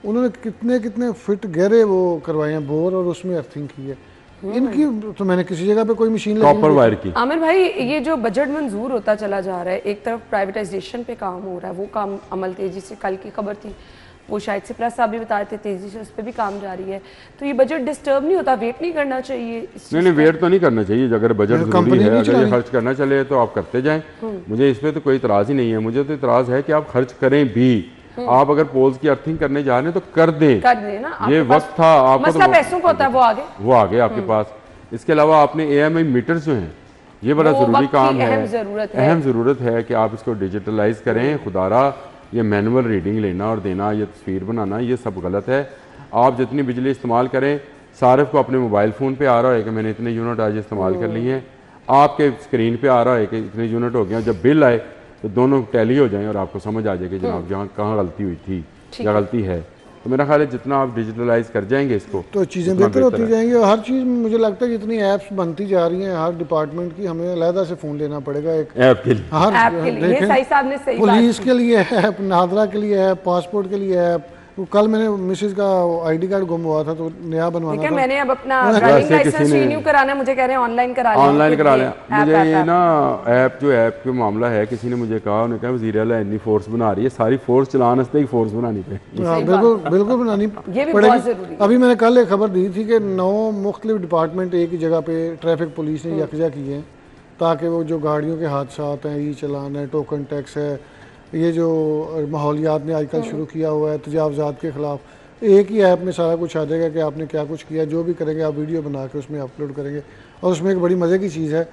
उन्होंने कितने कितने फिट गहरे वो करवाए हैं बोर और उसमें अर्थिंग की है। इनकी तो मैंने किसी जगह पे कोई मशीन कॉपर वायर की। आमिर भाई, ये जो बजट मंजूर होता चला जा रहा है, एक तरफ प्राइवेटाइजेशन पे काम हो रहा है, वो काम अमल तेजी से, कल की खबर थी वो शायद सिप्रा साहब भी बता रहे थे, तेजी से उस पर भी काम जारी है। तो ये बजट डिस्टर्ब नहीं होता, वेट नहीं करना चाहिए? नहीं, वेट तो नहीं करना चाहिए। अगर बजट जरूरी है, अगर ये खर्च करना चले तो आप करते जाएं। मुझे इस पर तो कोई इतराज़ ही नहीं है। मुझे तो इतराज़ है कि आप खर्च करें भी। आप अगर पोल्स की अर्थिंग करने जा रहे हैं तो कर दें ना। ये वक्त था आपको, मसला पैसों का होता है, वो आगे आपके पास। इसके अलावा आपने AMI मीटर्स जो हैं, ये बड़ा ज़रूरी काम है, अहम ज़रूरत है कि आप इसको डिजिटलाइज करें। खुदारा ये मैनुअल रीडिंग लेना और देना, ये तस्वीर बनाना, ये सब गलत है। आप जितनी बिजली इस्तेमाल करें, सारिफ को अपने मोबाइल फ़ोन पे आ रहा है कि मैंने इतने यूनिट आज इस्तेमाल कर लिए हैं, आपके स्क्रीन पे आ रहा है कि इतने यूनिट हो गए। जब बिल आए तो दोनों टैली हो जाएं और आपको समझ आ जाए कि जनाब जहाँ कहाँ गलती हुई थी या गलती है। तो मेरा ख्याल है जितना आप डिजिटलाइज कर जाएंगे इसको तो चीज़ें बेहतर होती जाएंगी। और हर चीज़ में मुझे लगता है जितनी ऐप्स बनती जा रही हैं हर डिपार्टमेंट की, हमें अलहदा से फ़ोन लेना पड़ेगा एक ऐप के लिए। देखें, पुलिस के लिए ऐप, नादरा के लिए ऐप, पासपोर्ट के लिए ऐप। कल मैंने मिसेज का ID कार्ड गुम हुआ था तो नया बनवाना था। मैंने अब अपना ड्राइविंग लाइसेंस रिन्यू कराना, मुझे कह रहे हैं ऑनलाइन करा लें। ऑनलाइन करा लें। मुझे ये ना ऐप के मामला है, किसी ने मुझे कहा, उन्होंने कहा वज़ीर आला इतनी फोर्स बना रही है, सारी फोर्स चलाने से ही फोर्स बनानी पड़ेगी। बिल्कुल बनानी पड़ेगी। अभी मैंने कल एक खबर दी थी कि 9 मुख्तलिफ डिपार्टमेंट एक ही जगह पे ट्रैफिक पुलिस ने यकजा किए हैं ताकि वो जो गाड़ियों के हादसात हैं, ई-चलान है, टोकन टैक्स है, ये जो माहौलियात ने आजकल शुरू किया हुआ है तजावज़ात के ख़िलाफ़, एक ही ऐप में सारा कुछ आ जाएगा कि आपने क्या कुछ किया। जो भी करेंगे आप वीडियो बना के उसमें अपलोड करेंगे। और उसमें एक बड़ी मज़े की चीज़ है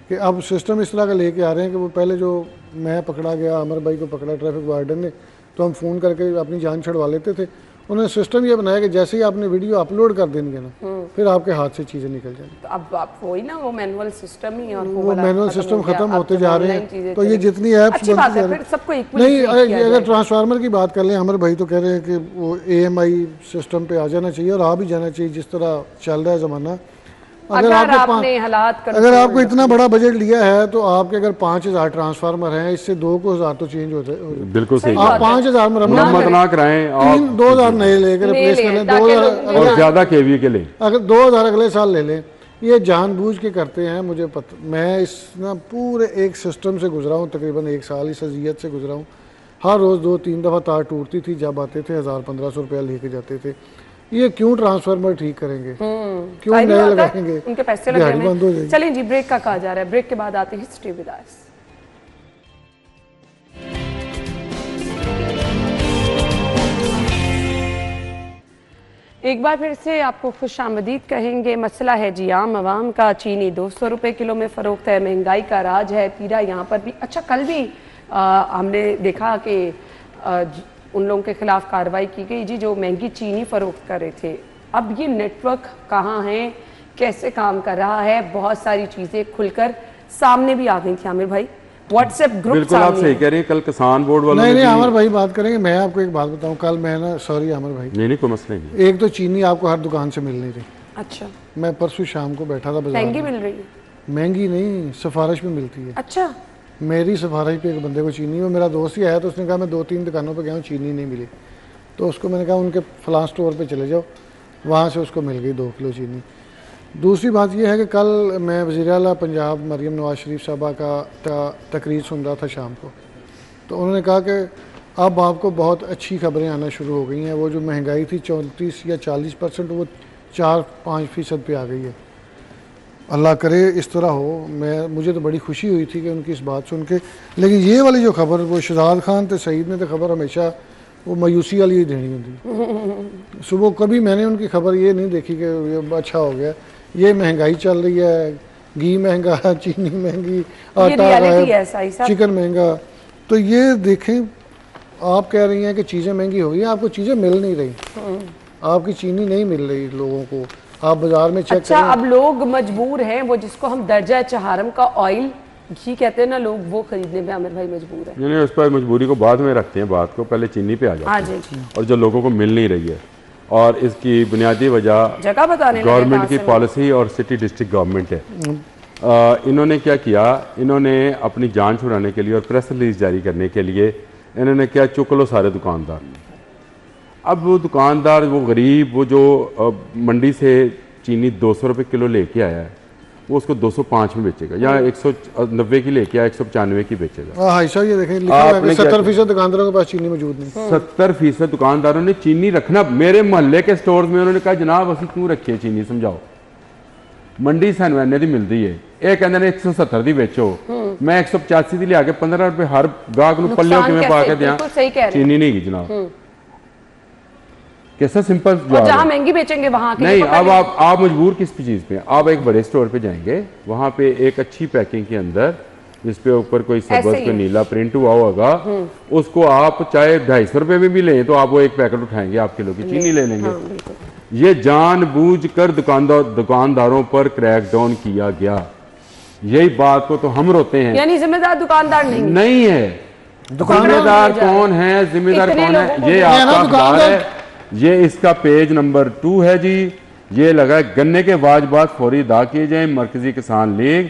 कि अब सिस्टम इस तरह का लेके आ रहे हैं कि वो पहले जो मैं पकड़ा गया, अमर भाई को पकड़ा ट्रैफिक वार्डन ने, तो हम फ़ोन करके अपनी जान छुड़वा लेते थे। उन्होंने सिस्टम ये बनाया कि जैसे ही आपने वीडियो अपलोड कर देंगे ना, फिर आपके हाथ से चीज़ें निकल जाएंगी। तो अब आप वही ना, वो मैनुअल सिस्टम ही, और वो मैनुअल सिस्टम खत्म होते जा रहे हैं। तो ये जितनी ऐप्स अच्छी बात है, फिर सबको नहीं, अगर ट्रांसफार्मर की बात कर लें, अमर भाई तो कह रहे हैं कि वो AMI सिस्टम पे आ जाना चाहिए और आ भी जाना चाहिए जिस तरह चल रहा है ज़माना। अगर आपको इतना बड़ा बजट लिया है तो आपके अगर 5000 ट्रांसफार्मर हैं, इससे 2,000 तो चेंज होते हैं। बिल्कुल सही। आप 5000 मरम्मत ना कराएं, 2,000 नए लेकर रिप्लेस कर लें, 2000 और ज़्यादा KVA के लें। अगर 2000 अगले साल ले लें। ये जानबूझ के करते हैं, मुझे पता। मैं इस ना पूरे एक सिस्टम से गुजरा हूँ, तकरीबन 1 साल इस अजियत से गुजरा हूँ। हर रोज़ 2-3 दफ़ा तार टूटती थी, जब आते थे 1000-1500 रुपया लेके जाते थे। ये क्यों ट्रांसफार्मर ठीक करेंगे, क्यों नए लगाएंगे, उनके पैसे लगे बंद हो जाएंगे। चलिए जी, ब्रेक का कहा जा रहा है, ब्रेक के बाद आते हैं स्टे विद अस। एक बार फिर से आपको खुशामदीद कहेंगे। मसला है जी आम आवाम का। चीनी 200 रुपये किलो में फ़रोख्त है, महंगाई का राज है, पीरा यहाँ पर भी। अच्छा, कल भी हमने देखा कि उन लोगों के खिलाफ कार्रवाई की गई जी जो महंगी चीनी फरोख्त कर रहे थे। अब ये नेटवर्क कहाँ है, कैसे काम कर रहा है, बहुत सारी चीज़ें खुलकर सामने भी आ गई थी आमिर भाई। व्हाट्सएप ग्रुप बिल्कुल आप सही कह रहे हैं। कल किसान बोर्ड वालों नहीं आमिर भाई बात करेंगे। मैं आपको एक बात बताऊं, कल मैं ना, सॉरी आमिर भाई, नहीं कोई मसला नहीं। एक तो चीनी आपको हर दुकान से मिल नहीं रही। अच्छा, मैं परसों शाम को बैठा था बाजार महंगी में। मिल रही है? महंगी नहीं, सिफारिश पे मिलती है। अच्छा, मेरी सिफारिश पे एक बंदे को चीनी, वो मेरा दोस्त ही आया, तो उसने कहा मैं 2-3 दुकानों पे गया हूँ, चीनी नहीं मिली। तो उसको मैंने कहा उनके फलां स्टोर पे चले जाओ, वहाँ से उसको मिल गई 2 किलो चीनी। दूसरी बात यह है कि कल मैं वज़ीर आला पंजाब मरीम नवाज शरीफ साहबा का तकरीर सुन रहा था शाम को, तो उन्होंने कहा कि अब आपको बहुत अच्छी खबरें आना शुरू हो गई हैं। वो जो महंगाई थी 34 या 40%, वो 4-5% पे आ गई है। अल्लाह करे इस तरह हो। मुझे तो बड़ी खुशी हुई थी कि उनकी इस बात सुन के। लेकिन ये वाली जो खबर, वो शहजाद खान तो सईद ने तो खबर हमेशा वो मायूसी वाली ही देनी होती। सुबह कभी मैंने उनकी खबर ये नहीं देखी कि ये अच्छा हो गया। ये महंगाई चल रही है, घी महंगा, चीनी महंगी, आटा गायब, चिकन महंगा। तो ये देखें, आप कह रही हैं कि चीज़ें महंगी हो गई हैं, आपको चीज़ें मिल नहीं रही। आपकी चीनी नहीं मिल रही लोगों को, आप बाजार में चेक अच्छा, करें। अब लोग मजबूर हैं, वो जिसको हम दर्जा चहारम का ऑयल घी कहते हैं ना, लोग वो खरीदने में आमिर भाई मजबूर है। नहीं, उस पर मजबूरी को बाद में रखते हैं, बात को पहले चीनी पे आ जाते हैं। और जो लोगों को मिल नहीं रही है, और इसकी बुनियादी वजह जगह बताने गवर्नमेंट की पॉलिसी और सिटी डिस्ट्रिक्ट गवर्नमेंट है। इन्होंने क्या किया, इन्होंने अपनी जान छुड़ाने के लिए और प्रेस रिलीज जारी करने के लिए इन्होंने क्या, चुक लो सारे दुकानदार। अब वो दुकानदार, वो गरीब, वो जो मंडी से चीनी 200 रुपये किलो लेके आया है, वो उसको 205 में बेचेगा, या 190 की लेके आया 195 की बेचेगा। हाँ साहब, ये देखें लिखा हुआ है कि 70% दुकानदारों के पास चीनी मौजूद नहीं। 70% दुकानदारों ने चीनी रखना, मेरे मोहल्ले के स्टोर में उन्होंने कहा जनाब असं क्यों रखी है चीनी, समझाओ। मंडी सानू इन्ने दी मिलती है, ये कहते हैं 170 दी बेचो, मैं 185 दी लिया के 15 रुपए हर गाहक नूं पल्लियों किवें पा के दियां, चीनी नहीं की जनाब। कैसा सिंपल जवाब, जहां महंगी बेचेंगे वहां के नहीं। अब आप मजबूर किस चीज पे, आप एक बड़े स्टोर पे जाएंगे, वहां पे एक अच्छी पैकिंग के अंदर जिसपे ऊपर कोई सबज कोई नीला प्रिंट हुआ होगा, उसको आप चाहे 250 रुपए में भी लें तो आप वो एक पैकेट उठाएंगे, आप किलो की चीनी ले लेंगे। ये जानबूझकर दुकानदारों पर क्रैकडाउन किया गया। यही बात को तो हम रोते हैं, यानी जिम्मेदार दुकानदार नहीं है। जिम्मेदार कौन है, जिम्मेदार कौन है? ये आपका अखबार है, ये इसका पेज नंबर 2 है जी। ये लगा है, गन्ने के वाजबात फौरी अदा किए जाए, मरकजी किसान लीग।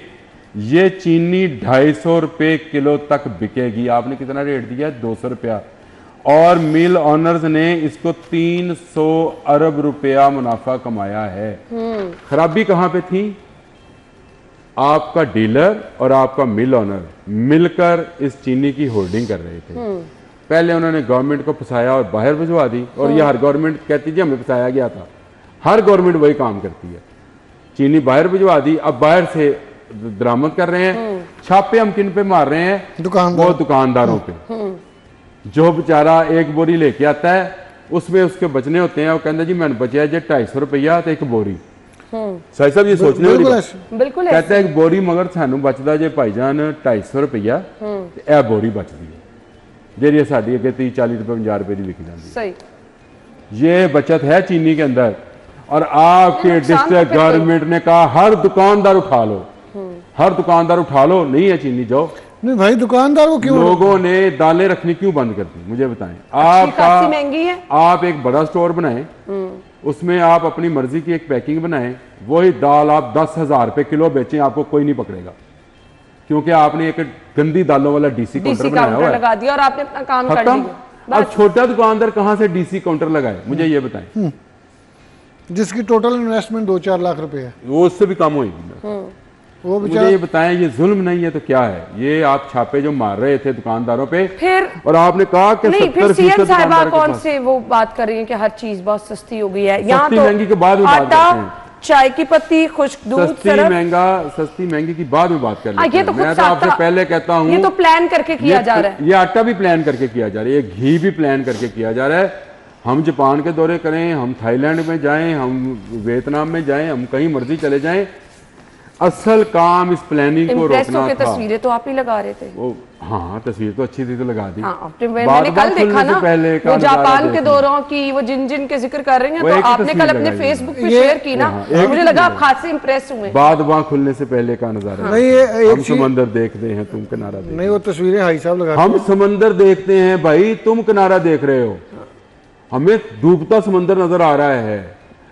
ये चीनी 250 रुपये किलो तक बिकेगी। आपने कितना रेट दिया है? 200 रुपया। और मिल ऑनर्स ने इसको 300 अरब रुपया मुनाफा कमाया है। खराबी कहां पे थी? आपका डीलर और आपका मिल ऑनर मिलकर इस चीनी की होल्डिंग कर रहे थे। पहले उन्होंने गवर्नमेंट को फंसाया और बाहर भिजवा दी, और ये हर गवर्नमेंट कहती थी हमें फंसाया गया था। हर गवर्नमेंट वही काम करती है, चीनी बाहर भिजवा दी, अब बाहर से दरामद कर रहे हैं। छापे हम किन पे मार रहे हैं? वो दुकानदारों पे। जो बेचारा एक बोरी लेके आता है, उसमें उसके बचने होते हैं, वो कहता जी मैंने बचा जे 250 रुपया तो एक बोरी। साहिब साहब ये सोचने वाली बिल्कुल कहता है एक बोरी, मगर सानू बचदा जे भाईजान 250 रुपया ए बोरी बचती है, ਜਿਹੜੀ ਸਾਡੀ ਅੱਗੇ 30 40 रुपए 50 रुपए ਦੀ ਵਿਕ ਜਾਂਦੀ। सही, ये बचत है चीनी के अंदर। और आपके डिस्ट्रिक्ट गवर्नमेंट ने कहा हर दुकानदार उठा लो, हर दुकानदार उठा लो, नहीं है चीनी जाओ। नहीं भाई, दुकानदार को क्यों? लोगों ने दालें रखनी क्यों बंद कर दी, मुझे बताएं। आपका महंगी है, आप एक बड़ा स्टोर बनाएं, उसमें आप अपनी मर्जी की एक पैकिंग बनाएं, वही दाल आप 10,000 रुपए किलो बेचें, आपको कोई नहीं पकड़ेगा, क्योंकि आपने एक गंदी दालों वाला डीसी काउंटर बनाया हुआ है, लगा दिया और आपने अपना काम कर दिया। अब छोटा दुकानदार कहां से डीसी काउंटर लगाए, मुझे ये बताएं। जिसकी टोटल इन्वेस्टमेंट 2-4 लाख रुपए है, वो उससे भी कम होगी। वो मुझे ये बताएं, ये जुल्म नहीं है तो क्या है? ये आप छापे जो मार रहे थे दुकानदारों पे, फिर और आपने कहा कि 70% साहिबा कौन से वो बात कर रही है कि हर चीज बहुत सस्ती हो गई है। यहाँ तो महंगी के बाद में बात करते हैं, चाय की पत्ती, खुश्क दूध, सस्ती महंगी की बाद में बात कर लेते हैं। मैं तो आपसे पहले कहता हूँ, ये तो प्लान करके किया जा रहा है। ये आटा भी प्लान करके किया जा रहा है, ये घी भी प्लान करके किया जा रहा है। हम जापान के दौरे करें, हम थाईलैंड में जाएं, हम वियतनाम में जाएं, हम कहीं मर्जी चले जाएं, असल काम इस प्लानिंग को रोकना था। तस्वीरें तो आप ही लगा रहे थे वो, हाँ तस्वीर तो अच्छी थी तो लगा दी। हाँ, मैंने कल देखा ना वो जापान के दौरों की, वो जिन जिन के जिक्र कर रहे हैं, तो आपने कल अपने फेसबुक पे शेयर की ना, मुझे लगा आप खासे इंप्रेस हुए। बाद वहाँ खुलने से पहले का नजारा नहीं, हम समंदर देखते हैं तुम किनारा देख, नहीं वो तस्वीरें हाई साहब लगा, हम समंदर देखते हैं भाई, तुम किनारा देख रहे हो, हमें डूबता समंदर नजर आ रहा है,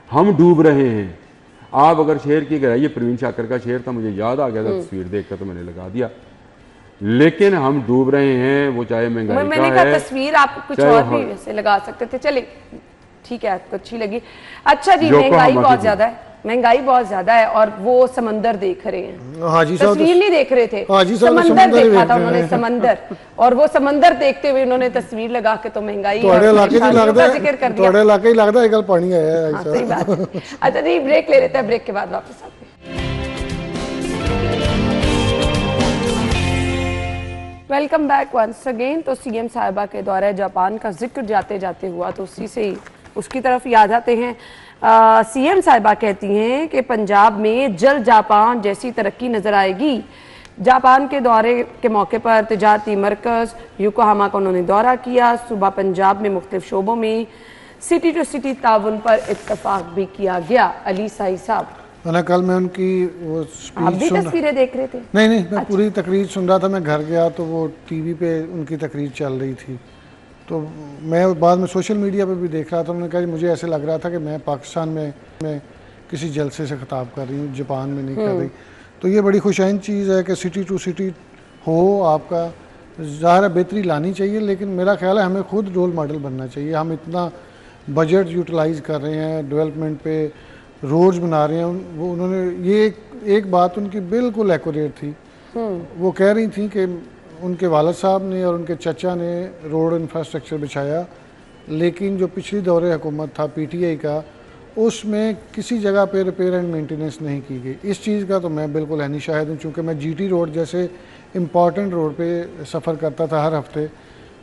हम डूब रहे हैं। आप अगर शेयर की गया, ये प्रवीण शाकर का शेयर था, मुझे याद आ गया था तस्वीर देखकर तो मैंने लगा दिया, लेकिन हम डूब रहे हैं, वो चाहे महंगाई मैंने कहा तस्वीर आप कुछ और भी वैसे लगा सकते थे। चलिए ठीक है, आपको अच्छी लगी। अच्छा जी, महंगाई बहुत ज्यादा है, महंगाई बहुत ज्यादा है और वो समंदर देख रहे हैं, हाजी साहब तस्वीर नहीं देख रहे थे, समंदर देखा था उन्होंने, समंदर, और वो समंदर देखते हुए उन्होंने तस्वीर लगा के तो महंगाई का जिक्र कर दिया। थोड़े इलाके ही लगता है कल पानी आया है। सही बात है। अच्छा जी, ब्रेक ले लेते हैं, ब्रेक के बाद वापस आते हैं। Welcome back once again. तो सीएम साहिबा के द्वारा जापान का जिक्र जाते जाते हुआ, तो उसी से ही उसकी तरफ याद आते हैं। सीएम साहिबा कहती हैं कि पंजाब में जल्द जापान जैसी तरक्की नजर आएगी। जापान के दौरे के मौके पर तिजारती मरकज़ योकोहामा का उन्होंने दौरा किया। सुबह पंजाब में मुख्तलिफ शोबों में सिटी टू सिटी ताउन पर इत्तफाक भी किया गया। अली साई साहब, कल मैं उनकी वो आप भी तस्वीरें देख रहे थे? नहीं, मैं पूरी तकरीर सुन रहा था। मैं घर गया तो वो टीवी पे उनकी तकरीर चल रही थी, तो मैं बाद में सोशल मीडिया पे भी देख रहा था। उन्होंने कहा मुझे ऐसे लग रहा था कि मैं पाकिस्तान में किसी जलसे से खिताब कर रही हूँ, जापान में नहीं कर रही। तो ये बड़ी खुशाइन चीज़ है कि सिटी टू सिटी हो, आपका ज़ाहिर है बेहतरी लानी चाहिए, लेकिन मेरा ख्याल है हमें खुद रोल मॉडल बनना चाहिए। हम इतना बजट यूटिलाइज़ कर रहे हैं, डेवलपमेंट पे रोड्स बना रहे हैं। वो उन्होंने ये एक बात उनकी बिल्कुल एक्यूरेट थी। वो कह रही थी कि उनके वालिद साहब ने और उनके चचा ने रोड इंफ्रास्ट्रक्चर बिछाया, लेकिन जो पिछली दौरे हुकूमत था पीटीआई का, उसमें किसी जगह पे रिपेयर एंड मेंटेनेंस नहीं की गई। इस चीज़ का तो मैं बिल्कुल हैनी शाहिद हूँ, चूँकि मैं जीटी रोड जैसे इम्पॉर्टेंट रोड पे सफ़र करता था हर हफ्ते।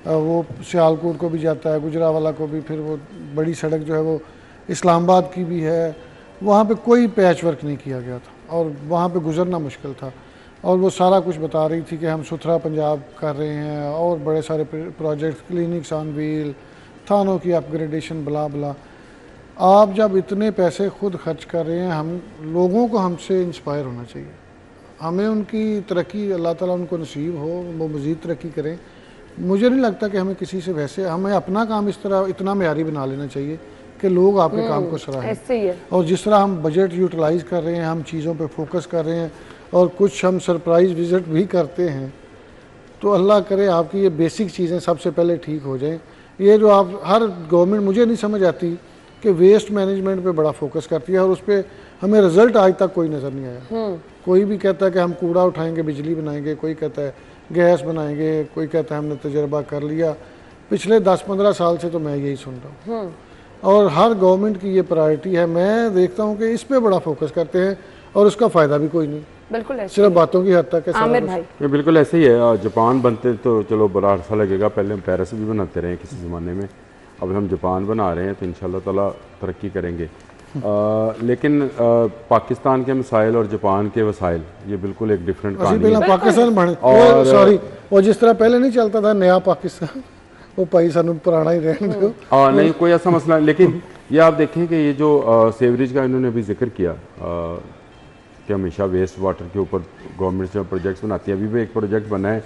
वो सियालकोट को भी जाता है, गुजरावाला को भी, फिर वो बड़ी सड़क जो है वो इस्लामाबाद की भी है, वहाँ पे कोई पैच वर्क नहीं किया गया था और वहाँ पे गुजरना मुश्किल था। और वो सारा कुछ बता रही थी कि हम सुथरा पंजाब कर रहे हैं और बड़े सारे प्रोजेक्ट, क्लिनिक्स ऑन व्हील, थानों की अपग्रेडेशन, बला बला। आप जब इतने पैसे खुद खर्च कर रहे हैं, हम लोगों को हमसे इंस्पायर होना चाहिए। हमें उनकी तरक्की, अल्लाह ताला उनको नसीब हो, वो मज़ीद तरक्की करें। मुझे नहीं लगता कि हमें किसी से वैसे, हमें अपना काम इस तरह इतना मयारी बना लेना चाहिए कि लोग आपके काम को सराहें। और जिस तरह हम बजट यूटिलाइज़ कर रहे हैं, हम चीज़ों पे फोकस कर रहे हैं और कुछ हम सरप्राइज़ विज़िट भी करते हैं, तो अल्लाह करे आपकी ये बेसिक चीज़ें सबसे पहले ठीक हो जाएं। ये जो आप हर गवर्नमेंट, मुझे नहीं समझ आती कि वेस्ट मैनेजमेंट पे बड़ा फोकस करती है और उस पर हमें रिज़ल्ट आज तक कोई नज़र नहीं आया। कोई भी कहता है कि हम कूड़ा उठाएंगे, बिजली बनाएंगे, कोई कहता है गैस बनाएंगे, कोई कहता है हमने तजर्बा कर लिया। पिछले 10-15 साल से तो मैं यही सुन रहा हूँ और हर गवर्नमेंट की ये प्रायोरिटी है। मैं देखता हूँ कि इस पे बड़ा फोकस करते हैं और उसका फ़ायदा भी कोई नहीं, बिल्कुल सिर्फ बातों की हद तक है। आमिर भाई, बिल्कुल ऐसे ही है। जापान बनते तो चलो बड़ा अर्सा लगेगा, पहले हम पेरिस भी बनाते रहे किसी ज़माने में, अब हम जापान बना रहे हैं तो इंशाल्लाह ताला तरक्की करेंगे। लेकिन पाकिस्तान के मसाइल और जापान के वसाइल ये बिल्कुल एक डिफरेंट कहानी है। पाकिस्तान बने और सॉरी, और जिस तरह पहले नहीं चलता था नया पाकिस्तान, वो भाई सानू पुराना ही रहने दो। नहीं कोई ऐसा मसला, लेकिन ये आप देखें कि ये जो सेवरेज का इन्होंने अभी जिक्र किया कि हमेशा वेस्ट वाटर के ऊपर गवर्नमेंट जो प्रोजेक्ट्स बनाती है, अभी भी एक प्रोजेक्ट बना है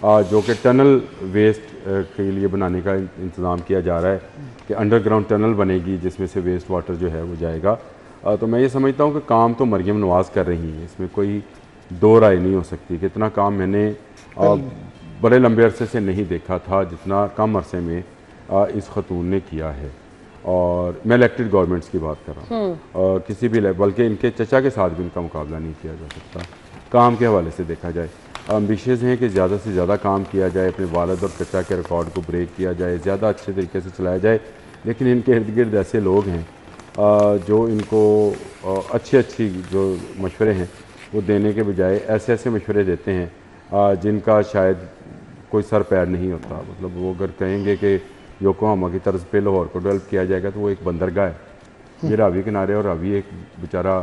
जो कि टनल वेस्ट के लिए बनाने का इंतज़ाम किया जा रहा है कि अंडरग्राउंड टनल बनेगी जिसमें से वेस्ट वाटर जो है वो जाएगा। तो मैं ये समझता हूँ कि काम तो मरियम नवाज़ कर रही है, इसमें कोई दो राय नहीं हो सकती कि इतना काम मैंने बड़े लंबे अरसे से नहीं देखा था जितना कम अरसे में इस खतून ने किया है। और मैं इलेक्टेड गवर्नमेंट्स की बात कर रहा हूँ, किसी भी बल्कि इनके चचा के साथ भी इनका मुकाबला नहीं किया जा सकता काम के हवाले से देखा जाए। एम्बिशियस हैं कि ज़्यादा से ज़्यादा काम किया जाए, अपने वालिद और चचा के रिकॉर्ड को ब्रेक किया जाए, ज़्यादा अच्छे तरीके से चलाया जाए। लेकिन इनके इर्द गिर्द ऐसे लोग हैं जो इनको अच्छी जो मशवरे हैं वो देने के बजाय ऐसे ऐसे मशवरे देते हैं जिनका शायद कोई सर पैर नहीं होता। मतलब वो अगर कहेंगे कि योकोहामा की तर्ज पे लाहौर को डेवलप किया जाएगा तो वो एक बंदरगाह है, ये रावी किनारे, और रावी एक बेचारा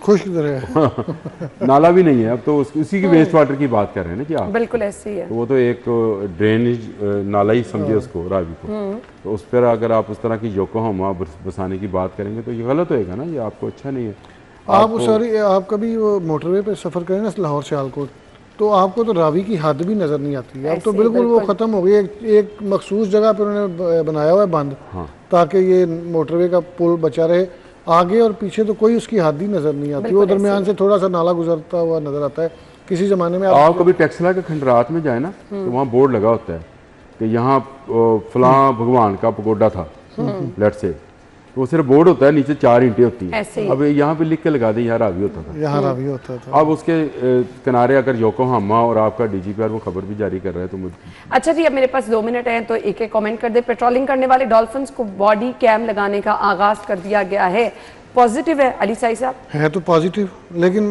खुश्क दरिया नाला भी नहीं है अब तो, उसी की वेस्ट वाटर की बात कर रहे हैं ना कि आप। बिल्कुल ऐसे ही है। तो वो तो एक ड्रेनेज नाला ही समझे उसको, रावी को। तो उस पर अगर आप उस तरह की योकोहामा बसाने की बात करेंगे तो ये गलत होएगा ना, ये आपको अच्छा नहीं है। आप सॉरी, आप कभी वो मोटरवे पे सफ़र करें ना लाहौर सियालकोट, तो आपको तो रावी की हद भी नज़र नहीं आती है। अब तो बिल्कुल वो ख़त्म हो गई। एक मखसूस जगह पर उन्होंने बनाया हुआ है बंद, ताकि ये मोटरवे का पुल बचा रहे। आगे और पीछे तो कोई उसकी हद ही नज़र नहीं आती। वो दरमियान से थोड़ा सा नाला गुजरता हुआ नज़र आता है। किसी ज़माने में आप कभी टेक्सला के खंडरात में जाए ना, तो वहाँ बोर्ड लगा होता है कि यहाँ फलां भगवान का पगोडा था, लेट से, तो सिर्फ बोर्ड होता है, नीचे 4 ईंटें होती हैं। अब यहाँ पे लिख के लगा दे यहाँ रावी होता था, यहाँ रावी होता था। अब उसके किनारे अगर योकोहामा और आपका डीजीपीआर वो खबर भी जारी कर रहा है तो मुझे। अच्छा जी, अब मेरे पास 2 मिनट हैं तो एक कमेंट कर दे। पेट्रोलिंग करने वाले डॉल्फिन्स को बॉडी कैम लगाने का आगाज कर दिया गया है, पॉजिटिव है अली साई साहब? है तो पॉजिटिव, लेकिन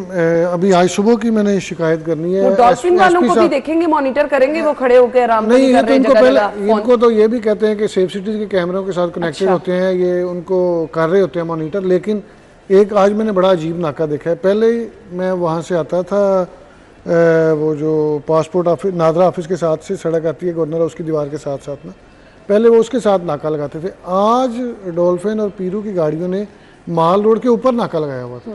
अभी आज सुबह की मैंने शिकायत करनी है। वो डॉल्फिन वालों को भी देखेंगे, मॉनिटर करेंगे, वो खड़े होकर आराम नहीं, ये तो इनको पहले, इनको तो ये भी कहते हैं कि सेफ सिटीज के कैमरों के साथ कनेक्टेड होते हैं, ये उनको कर रहे होते हैं मॉनिटर। लेकिन एक आज मैंने बड़ा अजीब नाका देखा है। पहले मैं वहाँ से आता था, वो जो पासपोर्ट ऑफिस नादरा ऑफिस के साथ से सड़क आती है गवर्नर उसकी दीवार के साथ साथ ना, पहले वो उसके साथ नाका लगाते थे। आज डॉल्फिन और पीरू की गाड़ियों ने माल रोड के ऊपर नाका लगाया हुआ था।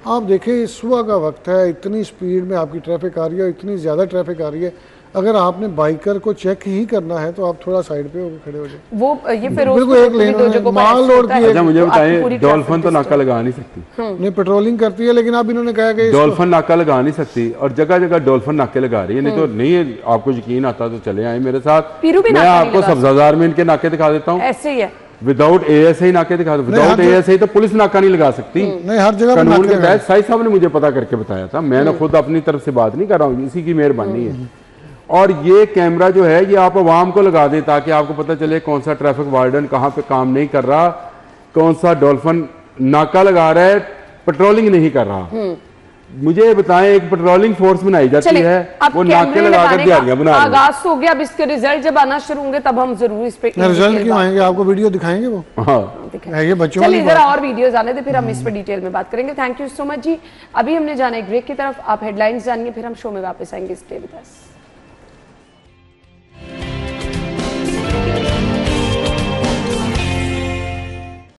आप देखें, सुबह का वक्त है, इतनी स्पीड में आपकी ट्रैफिक आ रही है, इतनी ज़्यादा ट्रैफिक आ रही है। अगर आपने बाइकर को चेक ही करना है तो आप थोड़ा साइड पे होकर खड़े हो जाए। वो ये फिर बिल्कुल एक लेन माल रोड की। अच्छा मुझे बताएं, डॉल्फिन तो नाका लगा नहीं सकती? नहीं, पेट्रोलिंग करती है, लेकिन अब इन्होंने कहा कि डॉल्फिन नाका लगा नहीं सकती और जगह जगह डॉल्फिन नाके लगा रही है। नहीं तो नहीं है, आपको यकीन आता तो चले आए मेरे साथ, मैं आपको सब्जादार में इनके नाके दिखा देता हूँ। ऐसे ही है, विदाउट एएसआई नाके दिखा दो। विदाउट एएसआई तो पुलिस नाका नहीं लगा सकती। नहीं, हर जगह कानून के तहत साई साहब ने मुझे पता करके बताया था, मैंने खुद अपनी तरफ से बात नहीं कर रहा हूँ, इसी की मेहरबानी है। और ये कैमरा जो है ये आप आवाम को लगा दें ताकि आपको पता चले कौन सा ट्रैफिक वार्डन कहाँ पे काम नहीं कर रहा, कौन सा डॉल्फिन नाका लगा रहा है, पेट्रोलिंग नहीं कर रहा। मुझे बताएं, एक पेट्रोलिंग फोर्स बनाई जाती है, वो नाके लगाकर दिहाड़ियां बना रही है। आगाज हो गया, अब इसके रिजल्ट जब आना शुरू होंगे तब हम जरूर इस पे रिजल्ट क्यों आएंगे, आपको वीडियो दिखाएंगे वो। ये बच्चों चलिए जरा और वीडियोस आने दे, फिर हम इस पे डिटेल में बात करेंगे। थैंक यू सो मच जी। अभी हमने जाना एक ब्रेक की तरफ, आप हेडलाइंस जानिए, फिर हम शो में वापस आएंगे। Stay with us.